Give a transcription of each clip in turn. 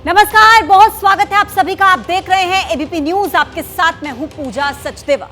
नमस्कार, बहुत स्वागत है आप सभी का। आप देख रहे हैं एबीपी न्यूज। आपके साथ मैं हूं पूजा सचदेवा।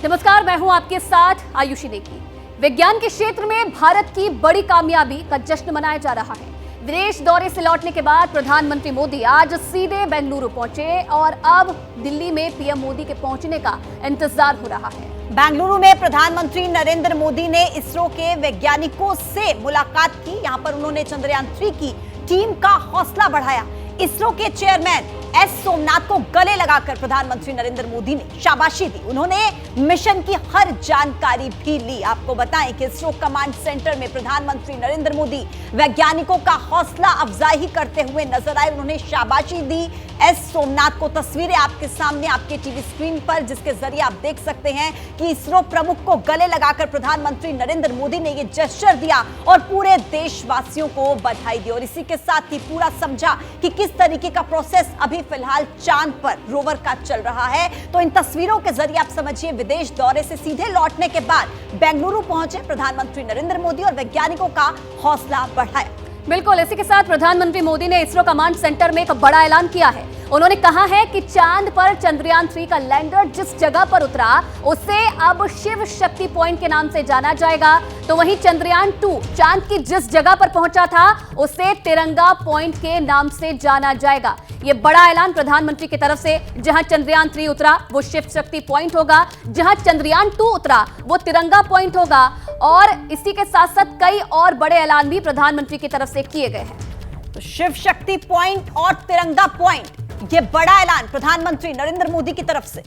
नमस्कार, मैं हूं आपके साथ आयुषी नेगी। विज्ञान के क्षेत्र में भारत की बड़ी कामयाबी का जश्न मनाया जा रहा है। विदेश दौरे से लौटने के बाद प्रधानमंत्री मोदी आज सीधे बेंगलुरु पहुंचे और अब दिल्ली में पीएम मोदी के पहुंचने का इंतजार हो रहा है। बेंगलुरु में प्रधानमंत्री नरेंद्र मोदी ने इसरो के वैज्ञानिकों से मुलाकात की। यहां पर उन्होंने चंद्रयान 3 की टीम का हौसला बढ़ाया। इसरो के चेयरमैन एस सोमनाथ को गले लगाकर प्रधानमंत्री नरेंद्र मोदी ने शाबाशी दी। उन्होंने मिशन की हर जानकारी भी ली। आपको बताएं कि इसरो कमांड सेंटर में प्रधानमंत्री नरेंद्र मोदी वैज्ञानिकों का हौसला अफजाई करते हुए नजर आए। उन्होंने शाबाशी दी एस सोमनाथ को। तस्वीरें आपके सामने आपके टीवी स्क्रीन पर, जिसके जरिए आप देख सकते हैं कि इसरो प्रमुख को गले लगाकर प्रधानमंत्री नरेंद्र मोदी ने यह जेस्चर दिया और पूरे देशवासियों को बधाई दी। और इसी के साथ ही पूरा समझा कि किस तरीके का प्रोसेस अभी फिलहाल चांद पर रोवर का चल रहा है। तो इन तस्वीरों के जरिए आप समझिए, विदेश दौरे से सीधे लौटने के बाद बेंगलुरु पहुंचे प्रधानमंत्री नरेंद्र मोदी और वैज्ञानिकों का हौसला बढ़ाया। बिल्कुल, इसी के साथ प्रधानमंत्री मोदी ने इसरो कमांड सेंटर में एक बड़ा ऐलान किया है। उन्होंने कहा है कि चांद पर चंद्रयान 3 का लैंडर जिस जगह पर उतरा उसे अब शिव शक्ति पॉइंट के नाम से जाना जाएगा। तो वहीं चंद्रयान 2 चांद की जिस जगह पर पहुंचा था उसे तिरंगा पॉइंट के नाम से जाना जाएगा। यह बड़ा ऐलान प्रधानमंत्री की तरफ से। जहां चंद्रयान 3 उतरा वो शिव शक्ति पॉइंट होगा, जहां चंद्रयान 2 उतरा वो तिरंगा पॉइंट होगा। और इसी के साथ साथ कई और बड़े ऐलान भी प्रधानमंत्री की तरफ से किए गए हैं। तो शिव शक्ति पॉइंट और तिरंगा पॉइंट, ये बड़ा ऐलान प्रधानमंत्री नरेंद्र मोदी की तरफ से।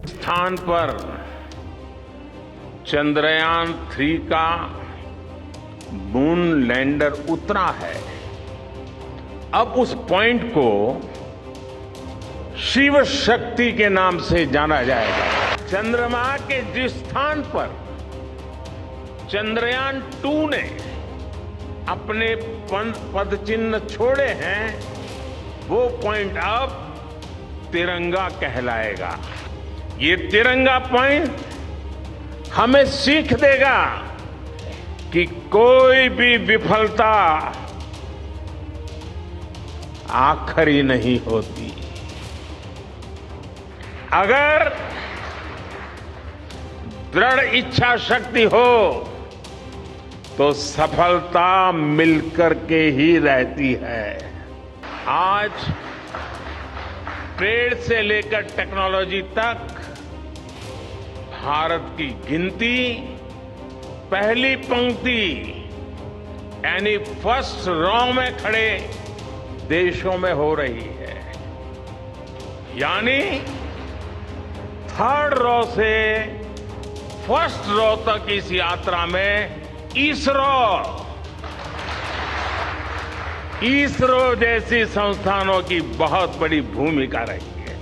स्थान पर चंद्रयान 3 का मून लैंडर उतरा है। अब उस पॉइंट को शिव शक्ति के नाम से जाना जाएगा। चंद्रमा के जिस स्थान पर चंद्रयान 2 ने अपने पद चिन्ह छोड़े हैं वो पॉइंट अब तिरंगा कहलाएगा। ये तिरंगा पॉइंट हमें सीख देगा कि कोई भी विफलता आखिरी नहीं होती। अगर दृढ़ इच्छा शक्ति हो तो सफलता मिलकर के ही रहती है। आज ट्रेड से लेकर टेक्नोलॉजी तक भारत की गिनती पहली पंक्ति यानी फर्स्ट रॉ में खड़े देशों में हो रही है। यानी थर्ड रॉ से फर्स्ट रॉ तक इस यात्रा में इसरो जैसी संस्थानों की बहुत बड़ी भूमिका रही है।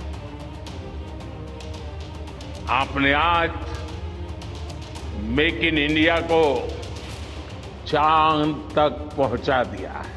आपने आज मेक इन इंडिया को चांद तक पहुंचा दिया है।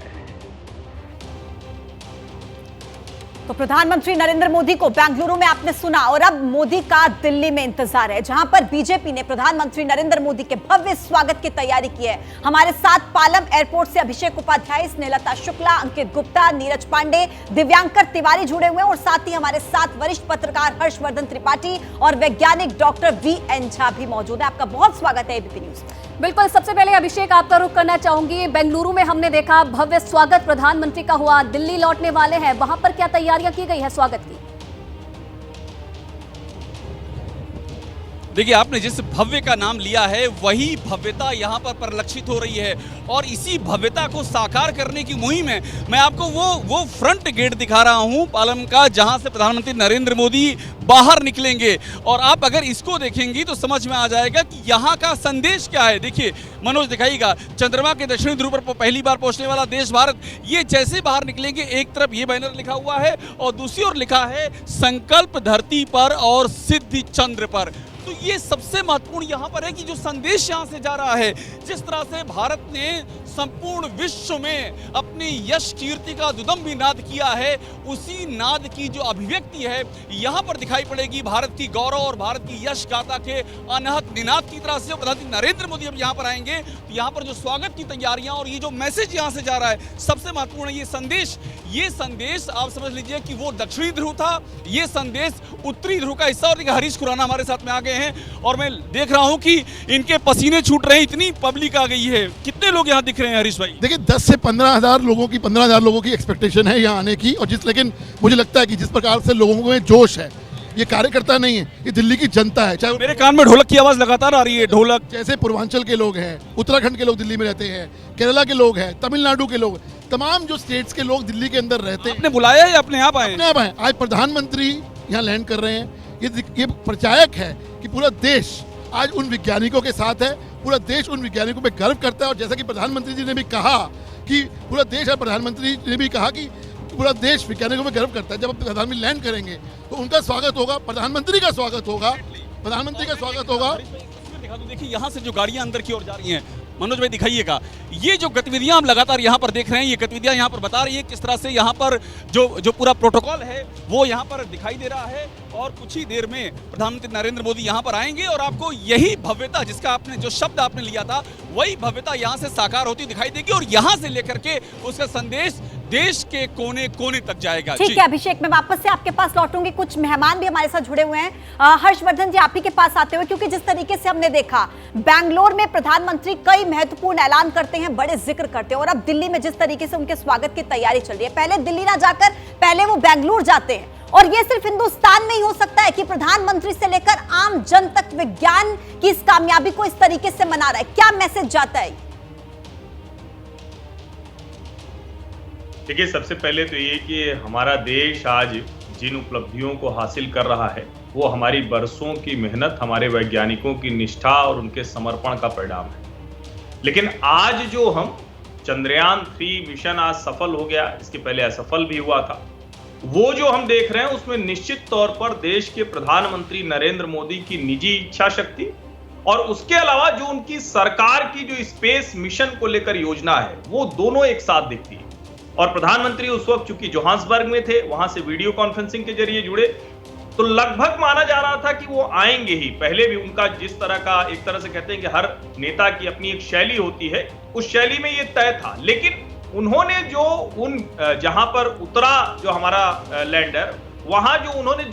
तो प्रधानमंत्री नरेंद्र मोदी को बेंगलुरु में आपने सुना, और अब मोदी का दिल्ली में इंतजार है, जहां पर बीजेपी ने प्रधानमंत्री नरेंद्र मोदी के भव्य स्वागत की तैयारी की है। हमारे साथ पालम एयरपोर्ट से अभिषेक उपाध्याय, स्नेहलता शुक्ला, अंकित गुप्ता, नीरज पांडे, दिव्यांकर तिवारी जुड़े हुए हैं और साथ ही हमारे साथ वरिष्ठ पत्रकार हर्षवर्धन त्रिपाठी और वैज्ञानिक डॉक्टर वीएन झा भी मौजूद है। आपका बहुत स्वागत है एबीपी न्यूज। बिल्कुल, सबसे पहले अभिषेक आपका रुख करना चाहूंगी। बेंगलुरु में हमने देखा भव्य स्वागत प्रधानमंत्री का हुआ, दिल्ली लौटने वाले हैं, वहां पर क्या तैयारियां की गई है स्वागत की? देखिए, आपने जिस भव्य का नाम लिया है वही भव्यता यहाँ पर परिलक्षित हो रही है और इसी भव्यता को साकार करने की मुहिम में मैं आपको वो फ्रंट गेट दिखा रहा हूँ पालम का, जहाँ से प्रधानमंत्री नरेंद्र मोदी बाहर निकलेंगे। और आप अगर इसको देखेंगी तो समझ में आ जाएगा कि यहाँ का संदेश क्या है। देखिए, मनोज दिखाइएगा, चंद्रमा के दक्षिणी ध्रुव पर पहली बार पहुँचने वाला देश भारत। ये जैसे बाहर निकलेंगे, एक तरफ ये बैनर लिखा हुआ है और दूसरी ओर लिखा है संकल्प धरती पर और सिद्धि चंद्र पर। तो ये सबसे महत्वपूर्ण यहाँ पर है कि जो संदेश यहाँ से जा रहा है, जिस तरह से भारत ने संपूर्ण विश्व में अपनी यश कीर्ति का दुदंभी नाद किया है, उसी नाद की जो अभिव्यक्ति है यहाँ पर दिखाई पड़ेगी। भारत की गौरव और भारत की यश गाथा के अनहद निनाद की तरह से प्रधानमंत्री नरेंद्र मोदी अब यहाँ पर आएंगे, तो यहाँ पर जो स्वागत की तैयारियां और ये जो मैसेज यहाँ से जा रहा है सबसे महत्वपूर्ण है। ये संदेश आप समझ लीजिए कि वो दक्षिणी ध्रुव था, ये संदेश उत्तरी ध्रुव का हिस्सा। और हरीश खुराना हमारे साथ में आ गए हैं और मैं देख रहा हूं कि इनके पसीने छूट रहे हैं, इतनी पब्लिक आ गई है। कितने लोग यहाँ दिख रहे हैं हरीश भाई? देखिए 10 से 15,000 लोगों की एक्सपेक्टेशन है यहाँ आने की। और लेकिन मुझे लगता है कि जिस प्रकार से लोगों में जोश है, ये कार्यकर्ता नहीं है, ये दिल्ली की जनता है। चाहे मेरे कान में ढोलक की आवाज लगातार आ रही है। ढोलक जैसे पूर्वांचल के लोग हैं, उत्तराखंड के लोग दिल्ली में रहते हैं, केरला के लोग हैं, तमिलनाडु के लोग, तमाम जो स्टेट्स के लोग दिल्ली के अंदर रहते हैं। आपने बुलाया या अपने आप आए? अपने आप आए। आज प्रधानमंत्री यहाँ लैंड कर रहे हैं। ये प्रचायक है कि पूरा देश आज उन वैज्ञानिकों के साथ है, पूरा देश उन वैज्ञानिकों पे गर्व करता है। और जैसा कि प्रधानमंत्री जी ने भी कहा कि पूरा देश और प्रधानमंत्री जी ने भी कहा कि पूरा देश वैज्ञानिकों पे गर्व करता है। जब प्रधानमंत्री लैंड करेंगे तो उनका स्वागत होगा, प्रधानमंत्री का स्वागत होगा, प्रधानमंत्री का स्वागत होगा। देखिए यहाँ से जो गाड़ियां अंदर की ओर जा रही हैं, मनोज भाई दिखाइएगा, ये जो गतिविधियां हम लगातार यहाँ पर देख रहे हैं, ये गतिविधियां यहाँ पर बता रही है किस तरह से यहाँ पर जो पूरा प्रोटोकॉल है वो यहाँ पर दिखाई दे रहा है। और कुछ ही देर में प्रधानमंत्री नरेंद्र मोदी यहाँ पर आएंगे और आपको यही भव्यता, जिसका आपने जो शब्द आपने लिया था, वही भव्यता यहाँ से साकार होती दिखाई देगी और यहाँ से लेकर के उसका संदेश देश के कोने कोने तक जाएगा। ठीक है अभिषेक, मैं वापस से आपके पास लौटूंगी। कुछ मेहमान भी हमारे साथ जुड़े हुए हैं। हर्षवर्धन जी, आप ही के पास आते हुए, क्योंकि जिस तरीके से हमने देखा बैंगलोर में प्रधानमंत्री कई महत्वपूर्ण ऐलान करते हैं, बड़े जिक्र करते हैं, और अब दिल्ली में जिस तरीके से उनके स्वागत की तैयारी चल रही है, पहले दिल्ली ना जाकर पहले वो बैंगलोर जाते हैं। और ये सिर्फ हिंदुस्तान में ही हो सकता है कि प्रधानमंत्री से लेकर आम जन तक विज्ञान की इस कामयाबी को इस तरीके से मना रहा है। क्या मैसेज जाता है? देखिए, सबसे पहले तो ये कि हमारा देश आज जिन उपलब्धियों को हासिल कर रहा है वो हमारी बरसों की मेहनत, हमारे वैज्ञानिकों की निष्ठा और उनके समर्पण का परिणाम है। लेकिन आज जो हम चंद्रयान 3 मिशन आज सफल हो गया, इसके पहले असफल भी हुआ था, वो जो हम देख रहे हैं उसमें निश्चित तौर पर देश के प्रधानमंत्री नरेंद्र मोदी की निजी इच्छा शक्ति और उसके अलावा जो उनकी सरकार की जो स्पेस मिशन को लेकर योजना है वो दोनों एक साथ दिखती है। और प्रधानमंत्री उस वक्त चूंकि जोहान्सबर्ग में थे, वहां से वीडियो कॉन्फ्रेंसिंग के जरिए जुड़े, तो लगभग माना जा रहा था कि वो आएंगे ही। पहले भी उनका जिस तरह का, एक तरह से कहते हैं कि हर नेता की अपनी एक शैली होती है, उस शैली में ये तय था। लेकिन उन्होंने जहां पर उतरा जो हमारा लैंडर, वहां जो उन्होंने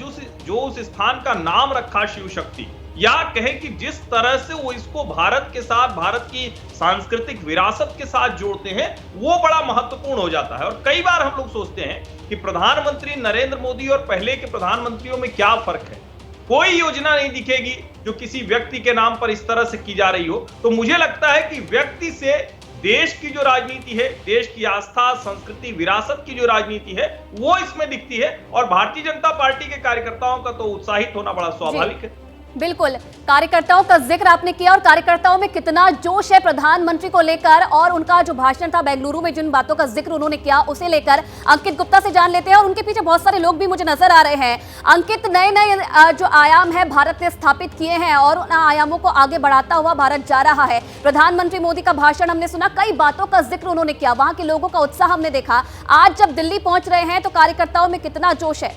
जो उस स्थान का नाम रखा शिव शक्ति, या कहे कि जिस तरह से वो इसको भारत के साथ, भारत की सांस्कृतिक विरासत के साथ जोड़ते हैं, वो बड़ा महत्वपूर्ण हो जाता है। और कई बार हम लोग सोचते हैं कि प्रधानमंत्री नरेंद्र मोदी और पहले के प्रधानमंत्रियों में क्या फर्क है। कोई योजना नहीं दिखेगी जो किसी व्यक्ति के नाम पर इस तरह से की जा रही हो। तो मुझे लगता है कि व्यक्ति से देश की जो राजनीति है, देश की आस्था, संस्कृति, विरासत की जो राजनीति है, वो इसमें दिखती है। और भारतीय जनता पार्टी के कार्यकर्ताओं का तो उत्साहित होना बड़ा स्वाभाविक है। बिल्कुल, कार्यकर्ताओं का जिक्र आपने किया और कार्यकर्ताओं में कितना जोश है प्रधानमंत्री को लेकर, और उनका जो भाषण था बेंगलुरु में, जिन बातों का जिक्र उन्होंने किया, उसे लेकर अंकित गुप्ता से जान लेते हैं। और उनके पीछे बहुत सारे लोग भी मुझे नजर आ रहे हैं। अंकित, नए नए जो आयाम है भारत ने स्थापित किए हैं और उन आयामों को आगे बढ़ाता हुआ भारत जा रहा है। प्रधानमंत्री मोदी का भाषण हमने सुना, कई बातों का जिक्र उन्होंने किया, वहां के लोगों का उत्साह हमने देखा। आज जब दिल्ली पहुंच रहे हैं तो कार्यकर्ताओं में कितना जोश है?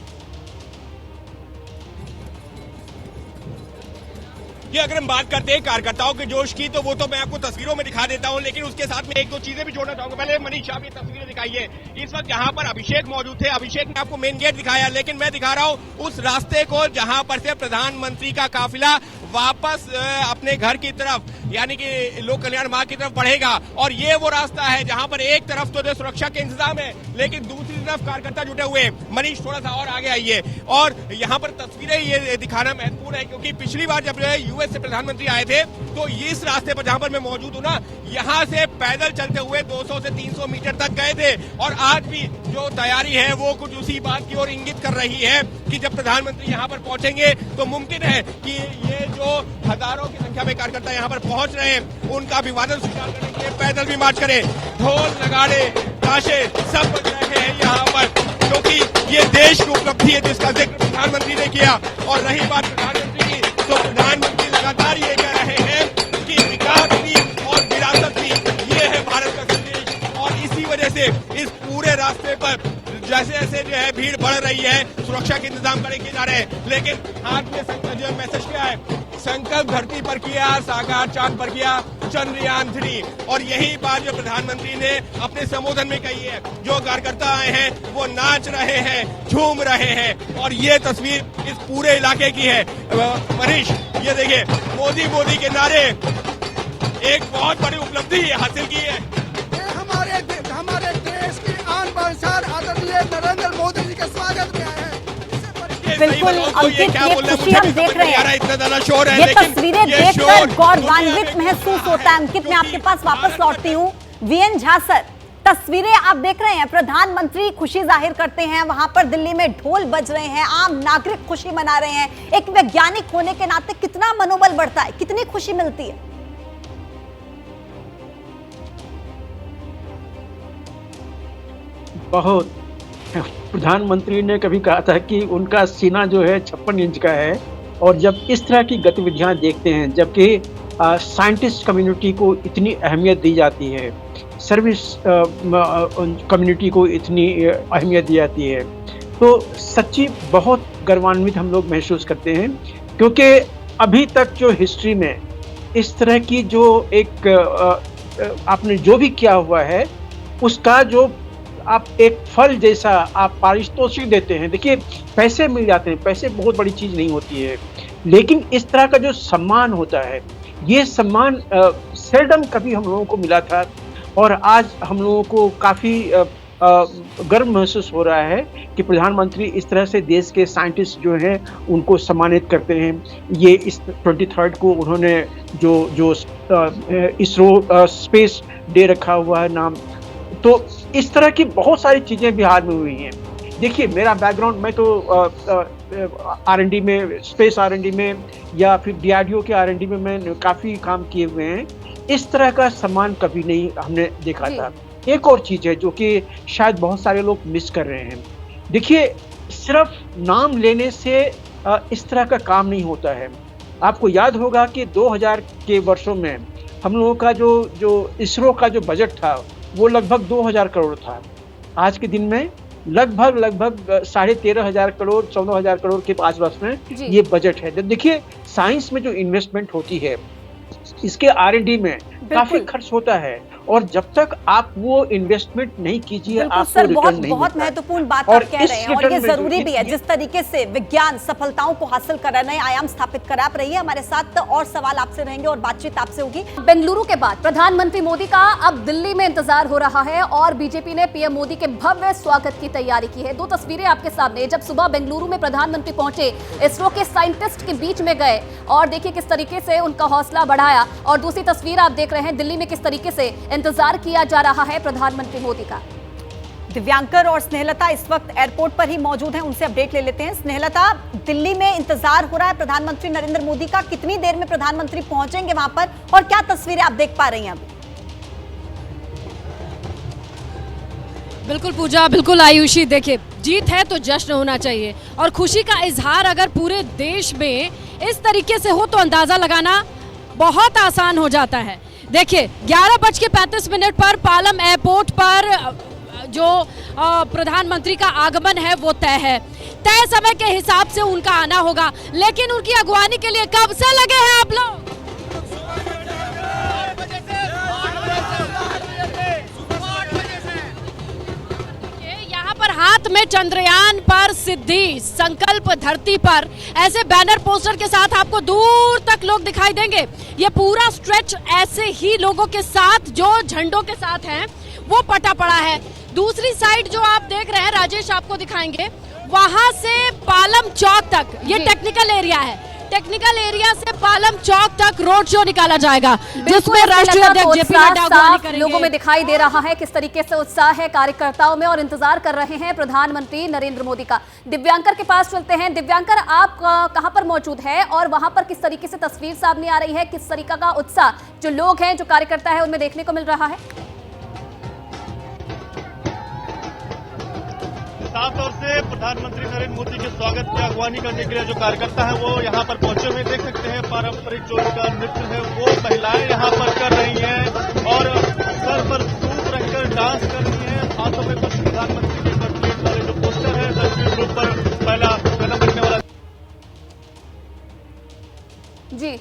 ये अगर हम बात करते हैं कार्यकर्ताओं के जोश की, तो वो तो मैं आपको तस्वीरों में दिखा देता हूं, लेकिन उसके साथ में एक दो चीजें भी जोड़ना चाहूंगा। पहले मनीष आप ये तस्वीरें दिखाइए। इस वक्त यहाँ पर अभिषेक मौजूद थे। अभिषेक ने आपको मेन गेट दिखाया, लेकिन मैं दिखा रहा हूं उस रास्ते को जहां पर से प्रधानमंत्री का काफिला वापस अपने घर की तरफ, यानी कि लोक कल्याण मार्ग की तरफ बढ़ेगा। और ये वो रास्ता है जहां पर एक तरफ तो सुरक्षा के इंतजाम है, लेकिन दूसरी तरफ कार्यकर्ता जुटे हुए। मनीष थोड़ा सा और आगे आइए। और यहाँ पर तस्वीरें ये दिखाना महत्वपूर्ण है, क्योंकि पिछली बार जब यूएस से प्रधानमंत्री आए थे तो इस रास्ते पर जहां पर मैं मौजूद हूं ना, यहाँ से पैदल चलते हुए 200 से 300 मीटर तक गए थे। और आज भी जो तैयारी है वो कुछ उसी बात की ओर इंगित कर रही है कि जब प्रधानमंत्री यहाँ पर पहुंचेंगे तो मुमकिन है कि ये जो हजारों की संख्या में कार्यकर्ता यहाँ पर पहुंच रहे हैं, उनका अभिवादन स्वीकार करने के लिए पैदल भी मार्च करें। ढोल, नगाड़े, ताशे सब बज रहे हैं यहाँ पर, क्योंकि ये देश की उपलब्धि है जिसका जिक्र प्रधानमंत्री ने किया। और रही बात प्रधानमंत्री की, तो प्रधानमंत्री लगातार ये कह रहे हैं कि विकास भी और विरासत भी, ये है भारत का संदेश। और इसी वजह से इस पूरे रास्ते पर जैसे जैसे जो है भीड़ बढ़ रही है, सुरक्षा के इंतजाम करे किए जा रहे हैं, लेकिन आज में जो मैसेज क्या है, संकल्प धरती पर किया, साकार चांद पर किया, चंद्रयान 3। और यही बात जो प्रधानमंत्री ने अपने संबोधन में कही है, जो कार्यकर्ता आए हैं वो नाच रहे हैं, झूम रहे हैं, और ये तस्वीर इस पूरे इलाके की है। मनीष, ये देखिए, मोदी मोदी के नारे एक बहुत बड़ी उपलब्धि हासिल की है। हमारे देश की आन बान शान आदरणीय नरेंद्र मोदी जी के स्वागत में आए हैं। बिल्कुल अंकित, ये खुशी हम देख रहे हैं, इतना ज्यादा शोर है, ये तस्वीरें देखकर गौरवान्वित महसूस होता है। अंकित, मैं आपके पास वापस लौटती हूँ। वीएन झा सर, तस्वीरें आप देख रहे हैं, प्रधानमंत्री खुशी जाहिर करते हैं, वहां पर दिल्ली में ढोल बज रहे हैं, आम नागरिक खुशी मना रहे हैं। एक वैज्ञानिक होने के नाते कितना मनोबल बढ़ता है, कितनी खुशी मिलती है? बहुत। प्रधानमंत्री ने कभी कहा था कि उनका सीना जो है 56 इंच का है, और जब इस तरह की गतिविधियां देखते हैं, जबकि साइंटिस्ट कम्युनिटी को इतनी अहमियत दी जाती है, सर्विस कम्युनिटी को इतनी अहमियत दी जाती है, तो सच्ची बहुत गर्वान्वित हम लोग महसूस करते हैं। क्योंकि अभी तक जो हिस्ट्री में इस तरह की जो एक आपने जो भी किया हुआ है, उसका जो आप एक फल जैसा आप पारितोषिक देते हैं। देखिए, पैसे मिल जाते हैं, पैसे बहुत बड़ी चीज़ नहीं होती है, लेकिन इस तरह का जो सम्मान होता है, ये सम्मान सेल्डम कभी हम लोगों को मिला था, और आज हम लोगों को काफ़ी गर्व महसूस हो रहा है कि प्रधानमंत्री इस तरह से देश के साइंटिस्ट जो हैं उनको सम्मानित करते हैं। ये इस 23 को उन्होंने जो इसरो स्पेस डे रखा हुआ है नाम, तो इस तरह की बहुत सारी चीज़ें बिहार में हुई हैं। देखिए, मेरा बैकग्राउंड, मैं तो R&D में, स्पेस R&D में या फिर DRDO के R&D में मैं काफ़ी काम किए हुए हैं। इस तरह का सम्मान कभी नहीं हमने देखा था। एक और चीज़ है जो कि शायद बहुत सारे लोग मिस कर रहे हैं। देखिए, सिर्फ नाम लेने से इस तरह का काम नहीं होता है। आपको याद होगा कि 2000 के वर्षों में हम लोगों का जो इसरो का जो बजट था वो लगभग 2000 करोड़ था। आज के दिन में लगभग 13,500 करोड़ 14,000 करोड़ के आसपास में ये बजट है। देखिए, साइंस में जो इन्वेस्टमेंट होती है, इसके R&D में काफी खर्च होता है, और जब तक आप वो इन्वेस्टमेंट नहीं कीजिए, आपको रिटर्न नहीं बहुत महत्वपूर्ण बात आप कह रहे हैं, और ये जरूरी भी है। जिस तरीके से विज्ञान सफलताओं को हासिल कर रहा है, नए आयाम स्थापित कर आप रही है हमारे साथ, और सवाल आपसे रहेंगे और बातचीत आपसे होगी। बेंगलुरु के बाद प्रधानमंत्री मोदी का अब दिल्ली में इंतजार हो रहा है, और बीजेपी ने पीएम मोदी के भव्य स्वागत की तैयारी की है। दो तस्वीरें आपके सामने। जब सुबह बेंगलुरु में प्रधानमंत्री पहुंचे, इसरो के साइंटिस्ट के बीच में गए, और देखिए किस तरीके से उनका हौसला बढ़ाया। और दूसरी तस्वीर आप देख रहे हैं, दिल्ली में किस तरीके से इंतजार किया जा रहा है प्रधानमंत्री मोदी का। दिव्यांकर और स्नेहलता इस वक्त एयरपोर्ट पर ही मौजूद हैं, उनसे अपडेट ले लेते हैं। स्नेहलता, दिल्ली में इंतजार हो रहा है प्रधानमंत्री नरेंद्र मोदी का, कितनी देर में प्रधानमंत्री पहुंचेंगे वहां पर, और क्या तस्वीरें आप देख पा रही हैं अभी? बिल्कुल पूजा, बिल्कुल आयुषी। देखिए, जीत है तो जश्न होना चाहिए, और खुशी का इजहार अगर पूरे देश में इस तरीके से हो तो अंदाजा लगाना बहुत आसान हो जाता है। देखिए, 11:35 पर पालम एयरपोर्ट पर जो प्रधानमंत्री का आगमन है वो तय है। तय समय के हिसाब से उनका आना होगा, लेकिन उनकी अगवानी के लिए कब से लगे हैं आप लोग? यहाँ पर हाथ में चंद्रयान पर सिद्धि, संकल्प धरती पर, ऐसे बैनर पोस्टर के साथ आपको दूर तक लोग दिखाई देंगे। ये पूरा स्ट्रेच ऐसे ही लोगों के साथ जो झंडों के साथ हैं वो पटा पड़ा है। दूसरी साइड जो आप देख रहे हैं, राजेश आपको दिखाएंगे, वहां से पालम चौक तक, ये टेक्निकल एरिया है, टेक्निकल एरिया से पालम चौक तक रोड शो निकाला जाएगा, जिसमें राष्ट्रीय अध्यक्ष जेपी नड्डा अगवानी करेंगे। लोगों में दिखाई दे रहा है किस तरीके से उत्साह है कार्यकर्ताओं में, और इंतजार कर रहे हैं प्रधानमंत्री नरेंद्र मोदी का। दिव्यांकर के पास चलते हैं। दिव्यांकर, आप कहां पर मौजूद है, और वहां पर किस तरीके से तस्वीर सामने आ रही है, किस तरीका का उत्साह जो लोग हैं, जो कार्यकर्ता है, उनमें देखने को मिल रहा है? खासतौर से प्रधानमंत्री नरेंद्र मोदी के स्वागत की अगवानी करने के लिए जो कार्यकर्ता है वो यहाँ पर पहुंचे हुए देख सकते हैं। पारंपरिक जो उनका नृत्य है वो महिलाएं यहाँ पर कर रही हैं और सर पर सूट रखकर डांस कर रही हैं। हाथों में कुछ प्रधानमंत्री के बर्थडे वाले जो पोस्टर है तस्वीर ग्रुप पर पहला बनने वाला। जी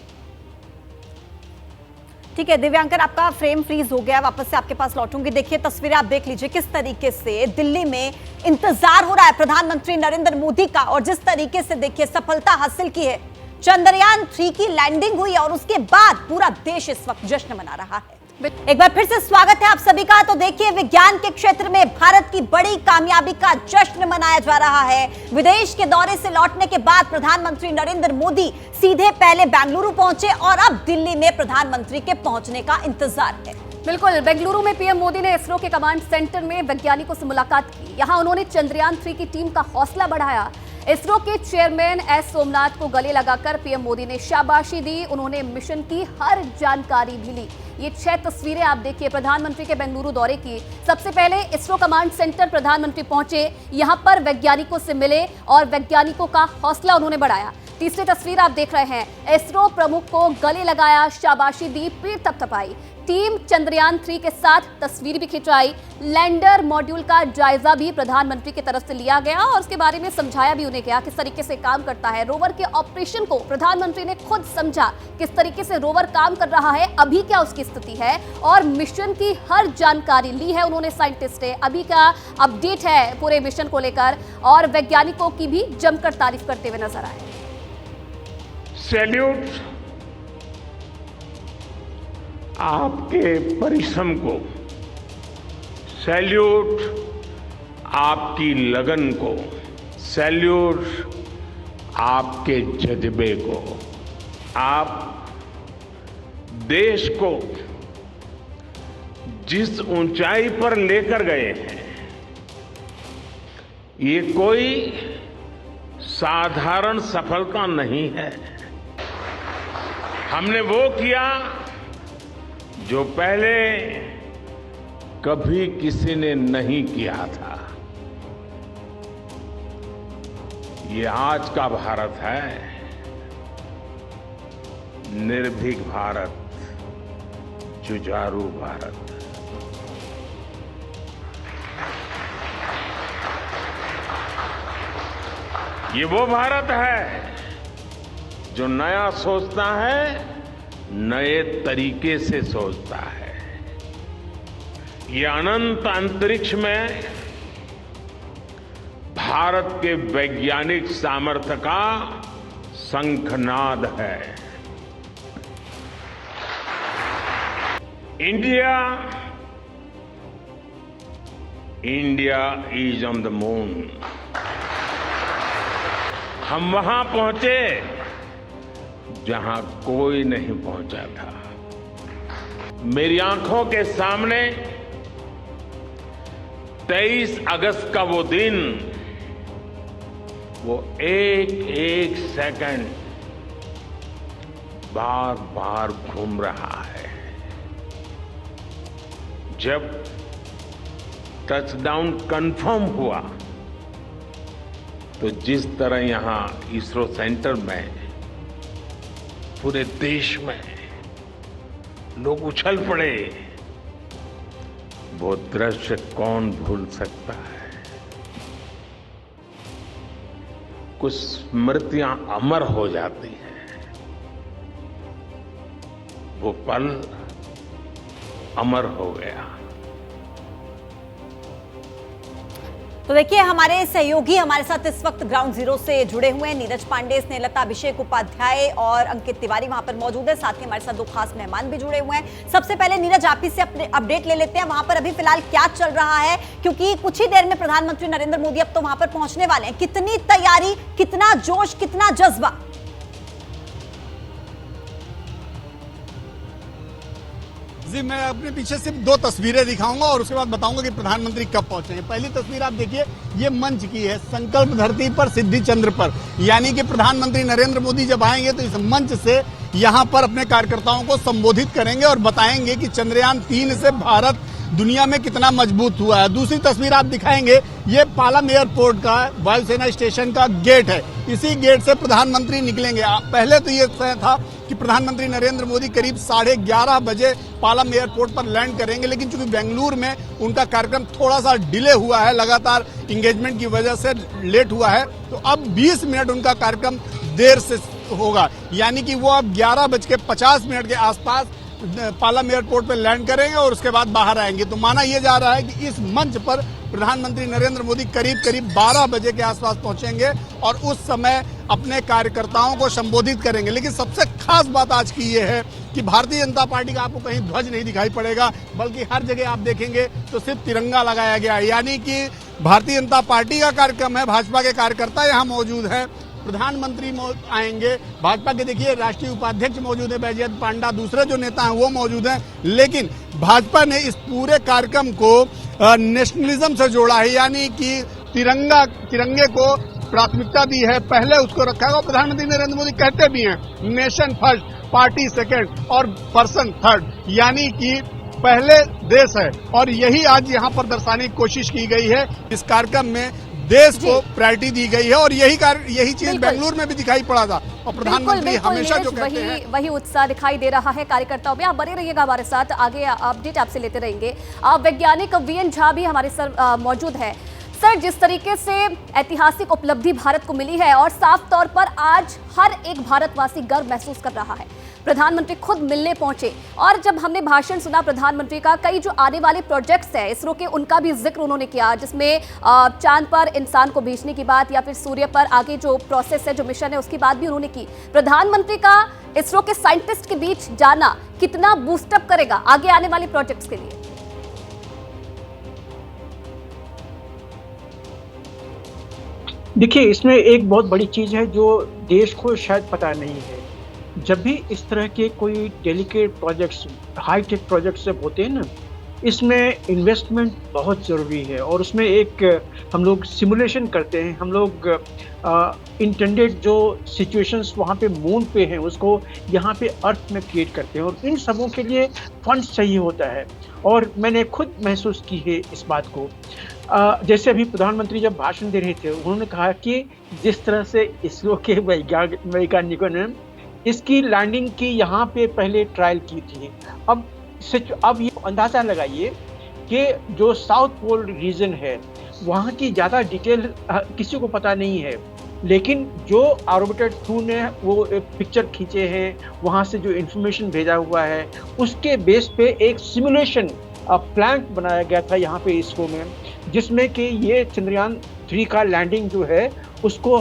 ठीक है दिव्यांकर, आपका फ्रेम फ्रीज हो गया, वापस से आपके पास लौटूंगी। देखिए तस्वीरें आप देख लीजिए किस तरीके से दिल्ली में इंतजार हो रहा है प्रधानमंत्री नरेंद्र मोदी का, और जिस तरीके से देखिए सफलता हासिल की है, चंद्रयान 3 की लैंडिंग हुई और उसके बाद पूरा देश इस वक्त जश्न मना रहा है। एक बार फिर से स्वागत है आप सभी का। तो देखिए विज्ञान के क्षेत्र में भारत की बड़ी कामयाबी का जश्न मनाया जा रहा है। विदेश के दौरे से लौटने के बाद प्रधानमंत्री नरेंद्र मोदी सीधे पहले बेंगलुरु पहुंचे और अब दिल्ली में प्रधानमंत्री के पहुंचने का इंतजार है। बिल्कुल, बेंगलुरु में पीएम मोदी ने इसरो के कमांड सेंटर में वैज्ञानिकों से मुलाकात की। यहां उन्होंने चंद्रयान 3 की टीम का हौसला बढ़ाया। इसरो के चेयरमैन एस सोमनाथ को गले लगाकर पीएम मोदी ने शाबाशी दी। उन्होंने मिशन की हर जानकारी भी ली। ये 6 तस्वीरें आप देखिए प्रधानमंत्री के बेंगलुरु दौरे की। सबसे पहले इसरो कमांड सेंटर प्रधानमंत्री पहुंचे, यहां पर वैज्ञानिकों से मिले और वैज्ञानिकों का हौसला उन्होंने बढ़ाया। तीसरी तस्वीर आप देख रहे हैं, इसरो प्रमुख को गले लगाया, शाबाशी दी, पीठ थपथपाई। टीम चंद्रयान 3 के साथ तस्वीर भी खिंचवाई। लैंडर मॉड्यूल का जायजा भी प्रधानमंत्री की तरफ से लिया गया और उसके बारे में समझाया भी उन्हें गया किस तरीके से काम करता है। रोवर के ऑपरेशन को प्रधानमंत्री ने खुद समझा, किस तरीके से रोवर काम कर रहा है, अभी क्या उसकी स्थिति है, और मिशन की हर जानकारी ली है उन्होंने साइंटिस्ट से। अभी का अपडेट है पूरे मिशन को लेकर, और वैज्ञानिकों की भी जमकर तारीफ करते हुए नजर आए। सैल्यूट आपके परिश्रम को, सैल्यूट आपकी लगन को, सैल्यूट आपके जज्बे को। आप देश को जिस ऊंचाई पर लेकर गए हैं, ये कोई साधारण सफलता नहीं है। हमने वो किया जो पहले कभी किसी ने नहीं किया था। ये आज का भारत है, निर्भीक भारत, जुझारू भारत। ये वो भारत है जो नया सोचता है, नए तरीके से सोचता है। ये अनंत अंतरिक्ष में भारत के वैज्ञानिक सामर्थ्य का शंखनाद है। India is on the moon. हम वहां पहुंचे जहां कोई नहीं पहुंचा था। मेरी आंखों के सामने 23 अगस्त का वो दिन, वो एक एक सेकंड बार बार घूम रहा है। जब टचडाउन कंफर्म हुआ तो जिस तरह यहां इसरो सेंटर में पूरे देश में लोग उछल पड़े, वो दृश्य कौन भूल सकता है। कुछ स्मृतियां अमर हो जाती हैं, वो पल अमर हो गया। तो देखिए हमारे सहयोगी हमारे साथ इस वक्त ग्राउंड जीरो से जुड़े हुए हैं, नीरज पांडे, स्नेहलता अभिषेक उपाध्याय और अंकित तिवारी वहां पर मौजूद है। साथ ही हमारे साथ 2 खास मेहमान भी जुड़े हुए हैं। सबसे पहले नीरज आप ही से अपने अपडेट ले लेते हैं, वहां पर अभी फिलहाल क्या चल रहा है, क्योंकि कुछ ही देर में प्रधानमंत्री नरेंद्र मोदी अब तो वहां पर पहुंचने वाले हैं। कितनी तैयारी, कितना जोश, कितना जज्बा? जी, मैं अपने पीछे सिर्फ 2 तस्वीरें दिखाऊंगा और उसके बाद बताऊंगा कि प्रधानमंत्री कब पहुंचे हैं। पहली तस्वीर आप देखिए, ये मंच की है, संकल्प धरती पर सिद्धि चंद्र पर, यानी कि प्रधानमंत्री नरेंद्र मोदी जब आएंगे तो इस मंच से यहाँ पर अपने कार्यकर्ताओं को संबोधित करेंगे और बताएंगे कि चंद्रयान 3 से भारत दुनिया में कितना मजबूत हुआ है। दूसरी तस्वीर आप दिखाएंगे, ये पालम एयरपोर्ट का वायुसेना स्टेशन का गेट है। इसी गेट से प्रधानमंत्री निकलेंगे। पहले तो ये तय था कि प्रधानमंत्री नरेंद्र मोदी करीब 11:30 बजे पालम एयरपोर्ट पर लैंड करेंगे, लेकिन चूंकि बेंगलुरु में उनका कार्यक्रम थोड़ा सा डिले हुआ है, लगातार इंगेजमेंट की वजह से लेट हुआ है, तो अब 20 मिनट उनका कार्यक्रम देर से होगा। यानी कि वो अब 11:50 के आसपास पालम एयरपोर्ट पर लैंड करेंगे और उसके बाद बाहर आएंगे। तो माना यह जा रहा है कि इस मंच पर प्रधानमंत्री नरेंद्र मोदी करीब 12 बजे के आसपास पहुंचेंगे और उस समय अपने कार्यकर्ताओं को संबोधित करेंगे। लेकिन सबसे खास बात आज की ये है कि भारतीय जनता पार्टी का आपको कहीं ध्वज नहीं दिखाई पड़ेगा, बल्कि हर जगह आप देखेंगे तो सिर्फ तिरंगा लगाया गया है। यानी कि भारतीय जनता पार्टी का कार्यक्रम है, भाजपा के कार्यकर्ता यहाँ मौजूद हैं, प्रधानमंत्री आएंगे, भाजपा के देखिए राष्ट्रीय उपाध्यक्ष मौजूद है बैजयंत पांडा, दूसरे जो नेता हैं वो मौजूद हैं। लेकिन भाजपा ने इस पूरे कार्यक्रम को नेशनलिज्म से जोड़ा है, यानी कि तिरंगे को प्राथमिकता दी है, पहले उसको रखा है। और प्रधानमंत्री नरेंद्र मोदी कहते भी हैं नेशन फर्स्ट, पार्टी सेकंड और पर्सन थर्ड, यानी कि पहले देश है। और यही आज यहाँ पर दर्शाने की कोशिश की गई है। इस कार्यक्रम में देश को प्रायोरिटी दी गई है और यही चीज बेंगलुरु में भी दिखाई पड़ा था। और प्रधानमंत्री हमेशा जो कहते हैं वही उत्साह दिखाई दे रहा है कार्यकर्ताओं में। आप बने रहिएगा हमारे साथ, आगे अपडेट आपसे लेते रहेंगे। वैज्ञानिक वीएन झा भी हमारे साथ मौजूद है। सर, जिस तरीके से ऐतिहासिक उपलब्धि भारत को मिली है और साफ तौर पर आज हर एक भारतवासी गर्व महसूस कर रहा है, प्रधानमंत्री खुद मिलने पहुंचे और जब हमने भाषण सुना प्रधानमंत्री का, कई जो आने वाले प्रोजेक्ट्स हैं इसरो के, उनका भी जिक्र उन्होंने किया, जिसमें चांद पर इंसान को भेजने की बात या फिर सूर्य पर आगे जो प्रोसेस है, जो मिशन है, उसकी बात भी उन्होंने की। प्रधानमंत्री का इसरो के साइंटिस्ट के बीच जाना कितना बूस्टअप करेगा आगे आने वाले प्रोजेक्ट्स के लिए? देखिए, इसमें एक बहुत बड़ी चीज़ है जो देश को शायद पता नहीं है। जब भी इस तरह के कोई डेलिकेट प्रोजेक्ट्स, हाईटेक प्रोजेक्ट्स जब होते हैं ना, इसमें इन्वेस्टमेंट बहुत ज़रूरी है। और उसमें एक हम लोग सिमुलेशन करते हैं, हम लोग इंटेंडेड जो सिचुएशंस वहाँ पे मून पे हैं उसको यहाँ पे अर्थ में क्रिएट करते हैं, और इन सबों के लिए फंड्स चाहिए होता है। और मैंने खुद महसूस की है इस बात को। जैसे अभी प्रधानमंत्री जब भाषण दे रहे थे, उन्होंने कहा कि जिस तरह से इसरो के वैज्ञानिकों ने इसकी लैंडिंग की यहाँ पे पहले ट्रायल की थी, अब ये अंदाज़ा लगाइए कि जो साउथ पोल रीजन है वहाँ की ज़्यादा डिटेल किसी को पता नहीं है, लेकिन जो ऑर्बिटर 2 ने वो पिक्चर खींचे हैं, वहाँ से जो इन्फॉर्मेशन भेजा हुआ है, उसके बेस पे एक सिमुलेशन प्लांट बनाया गया था यहाँ पे इसरो में, जिसमें कि ये चंद्रयान 3 का लैंडिंग जो है उसको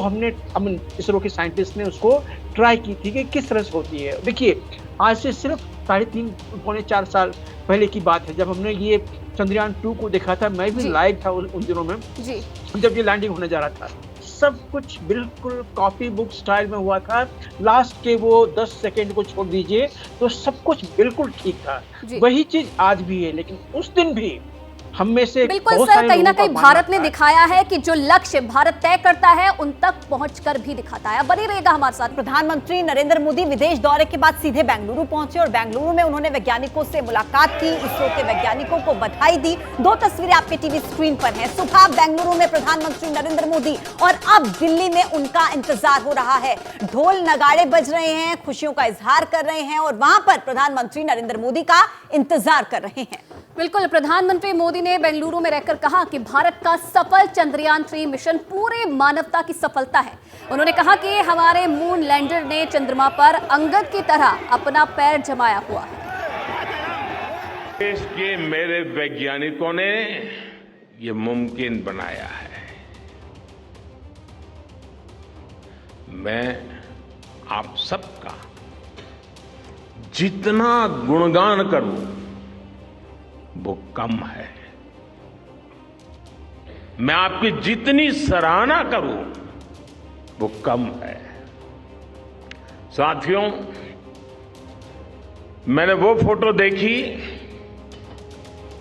इसरो के साइंटिस्ट ने उसको ट्राई की थी कि किस तरह से होती है। देखिए, आज से सिर्फ 3.5-4 साल पहले की बात है जब हमने ये चंद्रयान 2 को देखा था। मैं भी लाइव था उन दिनों में जी, जब ये लैंडिंग होने जा रहा था। सब कुछ बिल्कुल कॉपी बुक स्टाइल में हुआ था। लास्ट के वो 10 सेकेंड को छोड़ दीजिए तो सब कुछ बिल्कुल ठीक था। वही चीज आज भी है, लेकिन उस दिन भी हम में से बिल्कुल सर, कहीं ना कहीं भारत ने दिखाया है कि जो लक्ष्य भारत तय करता है उन तक पहुंचकर भी दिखाता है। बने रहेगा हमारे साथ। प्रधानमंत्री नरेंद्र मोदी विदेश दौरे के बाद सीधे बेंगलुरु पहुंचे और बेंगलुरु में उन्होंने वैज्ञानिकों से मुलाकात की, इसरो के वैज्ञानिकों को बधाई दी। 2 तस्वीरें आपके टीवी स्क्रीन पर हैं। सुबह बेंगलुरु में प्रधानमंत्री नरेंद्र मोदी और अब दिल्ली में उनका इंतजार हो रहा है। ढोल नगाड़े बज रहे हैं, खुशियों का इजहार कर रहे हैं और वहां पर प्रधानमंत्री नरेंद्र मोदी का इंतजार कर रहे हैं। बिल्कुल, प्रधानमंत्री मोदी ने बेंगलुरु में रहकर कहा कि भारत का सफल चंद्रयान 3 मिशन पूरे मानवता की सफलता है। उन्होंने कहा कि हमारे मून लैंडर ने चंद्रमा पर अंगद की तरह अपना पैर जमाया हुआ है। देश के मेरे वैज्ञानिकों ने ये मुमकिन बनाया है। मैं आप सबका जितना गुणगान करूं वो कम है। मैं आपकी जितनी सराहना करूं वो कम है। साथियों, मैंने वो फोटो देखी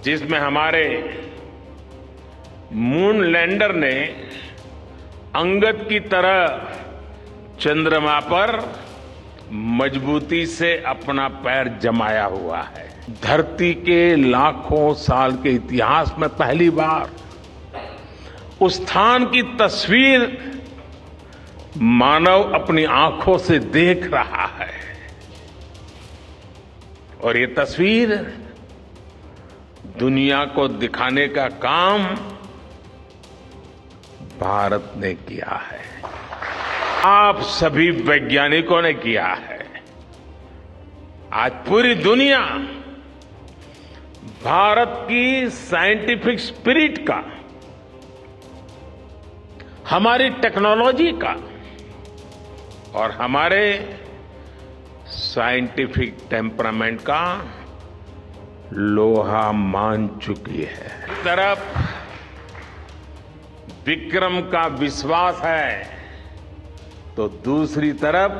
जिसमें हमारे मून लैंडर ने अंगद की तरह चंद्रमा पर मजबूती से अपना पैर जमाया हुआ है। धरती के लाखों साल के इतिहास में पहली बार उस स्थान की तस्वीर मानव अपनी आंखों से देख रहा है और ये तस्वीर दुनिया को दिखाने का काम भारत ने किया है, आप सभी वैज्ञानिकों ने किया है। आज पूरी दुनिया भारत की साइंटिफिक स्पिरिट का, हमारी टेक्नोलॉजी का और हमारे साइंटिफिक टेम्परामेंट का लोहा मान चुकी है। एक तरफ विक्रम का विश्वास है तो दूसरी तरफ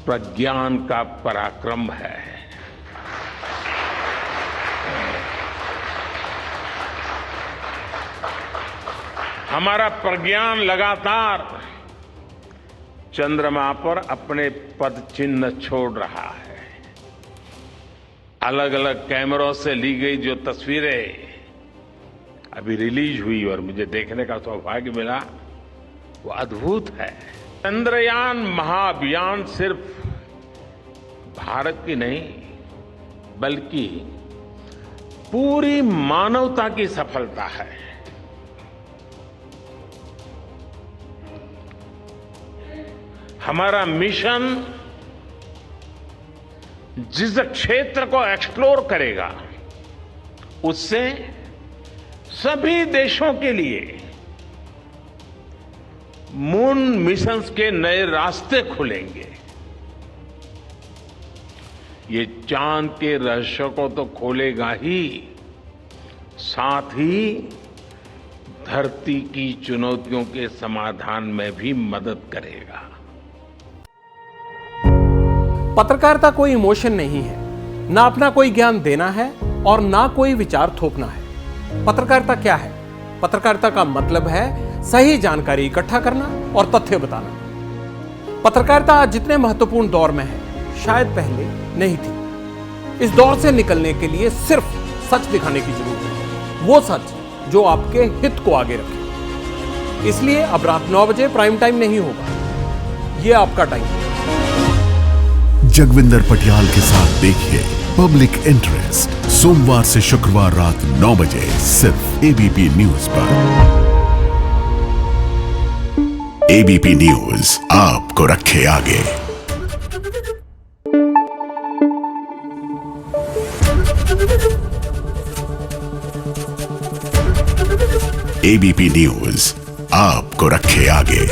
प्रज्ञान का पराक्रम है। हमारा प्रज्ञान लगातार चंद्रमा पर अपने पद चिन्ह छोड़ रहा है। अलग अलग कैमरों से ली गई जो तस्वीरें अभी रिलीज हुई और मुझे देखने का सौभाग्य मिला, वो अद्भुत है। चंद्रयान महाअभियान सिर्फ भारत की नहीं बल्कि पूरी मानवता की सफलता है। हमारा मिशन जिस क्षेत्र को एक्सप्लोर करेगा उससे सभी देशों के लिए मून मिशंस के नए रास्ते खुलेंगे। ये चांद के रहस्य को तो खोलेगा ही, साथ ही धरती की चुनौतियों के समाधान में भी मदद करेगा। पत्रकारिता कोई इमोशन नहीं है, ना अपना कोई ज्ञान देना है और ना कोई विचार थोपना है। पत्रकारिता क्या है? पत्रकारिता का मतलब है सही जानकारी इकट्ठा करना और तथ्य बताना। पत्रकारिता आज जितने महत्वपूर्ण दौर में है, शायद पहले नहीं थी। इस दौर से निकलने के लिए सिर्फ सच दिखाने की जरूरत है, वो सच जो आपके हित को आगे रखे। इसलिए अब रात 9 बजे प्राइम टाइम नहीं होगा, ये आपका टाइम है। जगविंदर पटियाल के साथ देखिए पब्लिक इंटरेस्ट सोमवार से शुक्रवार रात 9 बजे सिर्फ एबीपी न्यूज पर। एबीपी न्यूज आपको रखे आगे। एबीपी न्यूज आपको रखे आगे।